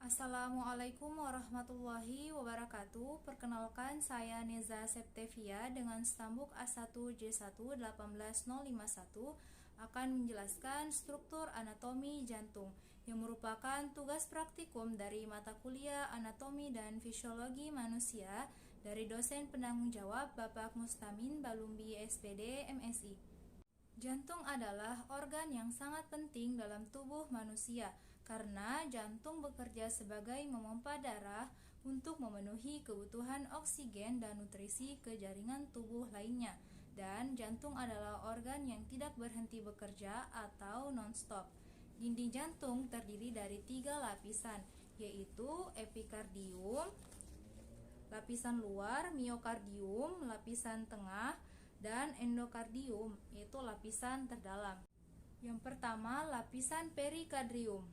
Assalamualaikum warahmatullahi wabarakatuh. Perkenalkan, saya Neza Septevia dengan stambuk A1J1 18051 akan menjelaskan struktur anatomi jantung yang merupakan tugas praktikum dari mata kuliah anatomi dan fisiologi manusia dari dosen penanggung jawab Bapak Mustamin Balumbi SPD MSI. Jantung adalah organ yang sangat penting dalam tubuh manusia karena jantung bekerja sebagai memompa darah untuk memenuhi kebutuhan oksigen dan nutrisi ke jaringan tubuh lainnya. Dan jantung adalah organ yang tidak berhenti bekerja atau non-stop. Dinding jantung terdiri dari 3 lapisan, yaitu epikardium, lapisan luar, miokardium, lapisan tengah, dan endokardium, yaitu lapisan terdalam. Yang pertama, lapisan perikardium.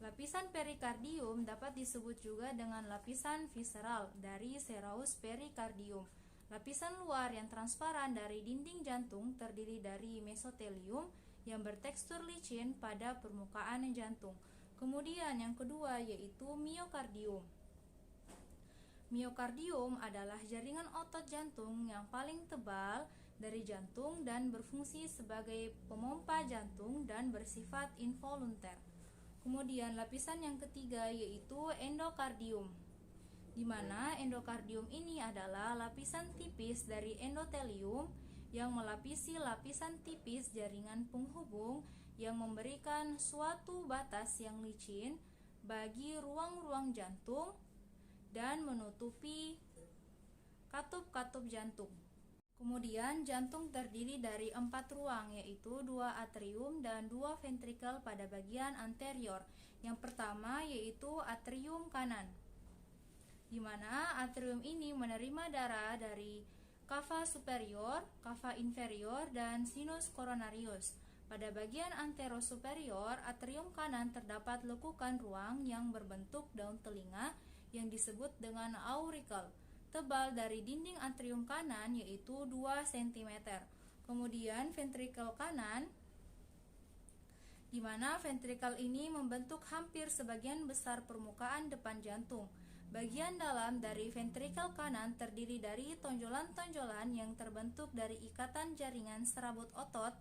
Lapisan perikardium dapat disebut juga dengan lapisan visceral dari serous perikardium. Lapisan luar yang transparan dari dinding jantung terdiri dari mesotelium yang bertekstur licin pada permukaan jantung. Kemudian yang kedua yaitu miokardium. Miokardium adalah jaringan otot jantung yang paling tebal dari jantung dan berfungsi sebagai pemompa jantung dan bersifat involunter. Kemudian lapisan yang ketiga yaitu endokardium, di mana endokardium ini adalah lapisan tipis dari endotelium yang melapisi lapisan tipis jaringan penghubung yang memberikan suatu batas yang licin bagi ruang-ruang jantung dan menutupi katup-katup jantung. Kemudian jantung terdiri dari 4 ruang, yaitu 2 atrium dan 2 ventrikel pada bagian anterior. Yang pertama yaitu atrium kanan, di mana atrium ini menerima darah dari cava superior, cava inferior, dan sinus coronarius. Pada bagian anterosuperior, atrium kanan terdapat lekukan ruang yang berbentuk daun telinga yang disebut dengan auricle, tebal dari dinding atrium kanan yaitu 2 cm. Kemudian ventrikel kanan, di mana ventrikel ini membentuk hampir sebagian besar permukaan depan jantung. Bagian dalam dari ventrikel kanan terdiri dari tonjolan-tonjolan yang terbentuk dari ikatan jaringan serabut otot,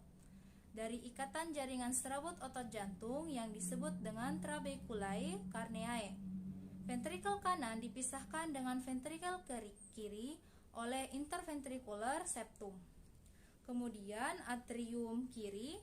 jantung yang disebut dengan trabeculae carneae. Ventrikel kanan dipisahkan dengan ventrikel kiri oleh interventricular septum. Kemudian atrium kiri,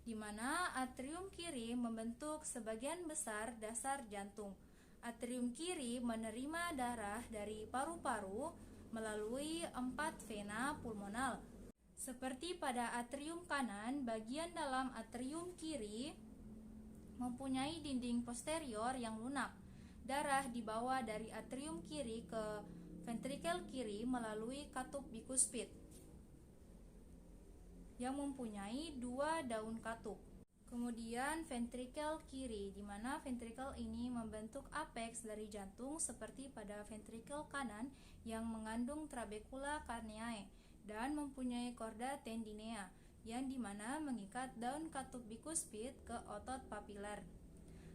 di mana atrium kiri membentuk sebagian besar dasar jantung. Atrium kiri menerima darah dari paru-paru melalui 4 vena pulmonal. Seperti pada atrium kanan, bagian dalam atrium kiri mempunyai dinding posterior yang lunak. Darah dibawa dari atrium kiri ke ventrikel kiri melalui katup bikuspid yang mempunyai 2 daun katup. Kemudian ventrikel kiri, di mana ventrikel ini membentuk apeks dari jantung seperti pada ventrikel kanan yang mengandung trabecula carneae dan mempunyai chorda tendinea yang dimana mengikat daun katup bikuspid ke otot papilar.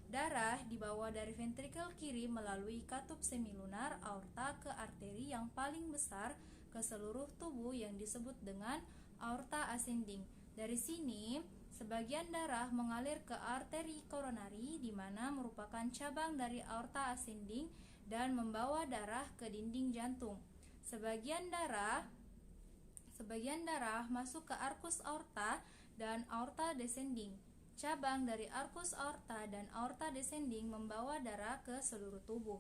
Darah dibawa dari ventrikel kiri melalui katup semilunar aorta ke arteri yang paling besar ke seluruh tubuh yang disebut dengan aorta ascending. Dari sini, sebagian darah mengalir ke arteri koronari di mana merupakan cabang dari aorta ascending dan membawa darah ke dinding jantung. Sebagian darah masuk ke arcus aorta dan aorta descending. Cabang dari arcus aorta dan aorta descending membawa darah ke seluruh tubuh.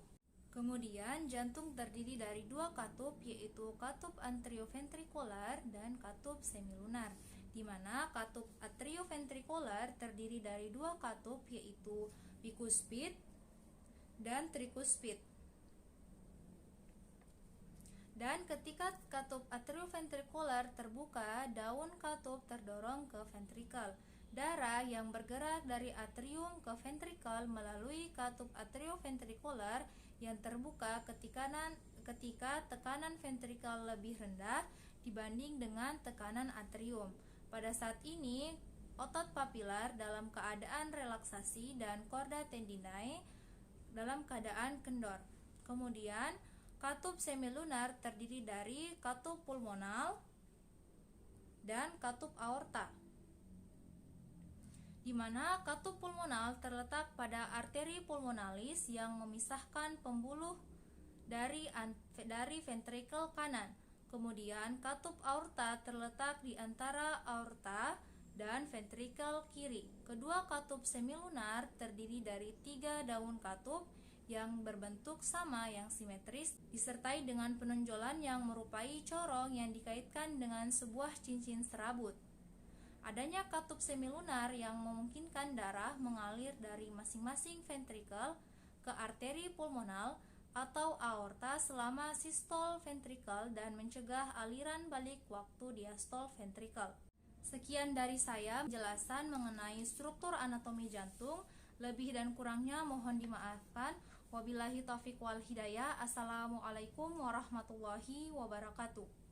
Kemudian jantung terdiri dari 2 katup, yaitu katup atrioventrikular dan katup semilunar, di mana katup atrioventrikular terdiri dari 2 katup, yaitu bikuspid dan trikuspid. Dan ketika katup atrioventrikular terbuka, daun katup terdorong ke ventrikel. Darah yang bergerak dari atrium ke ventrikel melalui katup atrioventrikular yang terbuka ketika tekanan ventrikel lebih rendah dibanding dengan tekanan atrium. Pada saat ini, otot papilar dalam keadaan relaksasi dan chorda tendinae dalam keadaan kendor. Kemudian katup semilunar terdiri dari katup pulmonal dan katup aorta, di mana katup pulmonal terletak pada arteri pulmonalis yang memisahkan pembuluh dari ventrikel kanan. Kemudian katup aorta terletak di antara aorta dan ventrikel kiri. Kedua katup semilunar terdiri dari 3 daun katup yang berbentuk sama yang simetris disertai dengan penonjolan yang merupai corong yang dikaitkan dengan sebuah cincin serabut. Adanya katup semilunar yang memungkinkan darah mengalir dari masing-masing ventrikel ke arteri pulmonal atau aorta selama sistol ventrikel dan mencegah aliran balik waktu diastol ventrikel. Sekian dari saya penjelasan mengenai struktur anatomi jantung. Lebih dan kurangnya mohon dimaafkan. Wabillahi taufiq wal hidayah. Assalamualaikum warahmatullahi wabarakatuh.